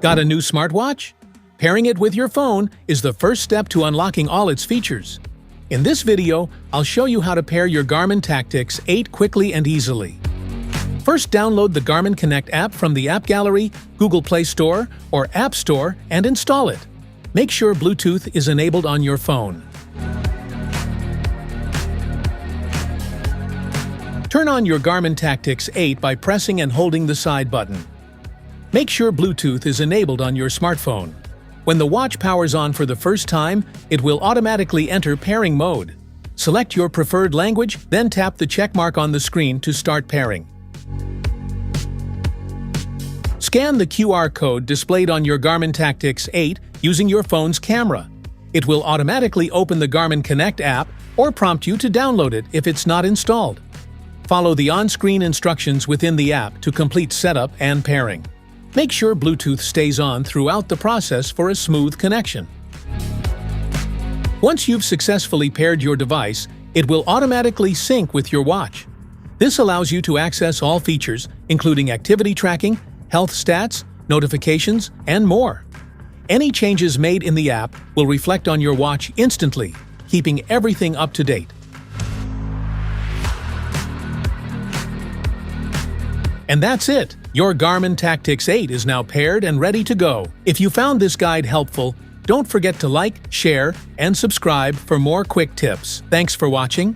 Got a new smartwatch? Pairing it with your phone is the first step to unlocking all its features. In this video, I'll show you how to pair your Garmin Tactix 8 quickly and easily. First, download the Garmin Connect app from the App Gallery, Google Play Store, or App Store and install it. Make sure Bluetooth is enabled on your phone. Turn on your Garmin Tactix 8 by pressing and holding the side button. Make sure Bluetooth is enabled on your smartphone. When the watch powers on for the first time, it will automatically enter pairing mode. Select your preferred language, then tap the check mark on the screen to start pairing. Scan the QR code displayed on your Garmin Tactix 8 using your phone's camera. It will automatically open the Garmin Connect app or prompt you to download it if it's not installed. Follow the on-screen instructions within the app to complete setup and pairing. Make sure Bluetooth stays on throughout the process for a smooth connection. Once you've successfully paired your device, it will automatically sync with your watch. This allows you to access all features, including activity tracking, health stats, notifications, and more. Any changes made in the app will reflect on your watch instantly, keeping everything up to date. And that's it! Your Garmin Tactix 8 is now paired and ready to go. If you found this guide helpful, don't forget to like, share, and subscribe for more quick tips. Thanks for watching.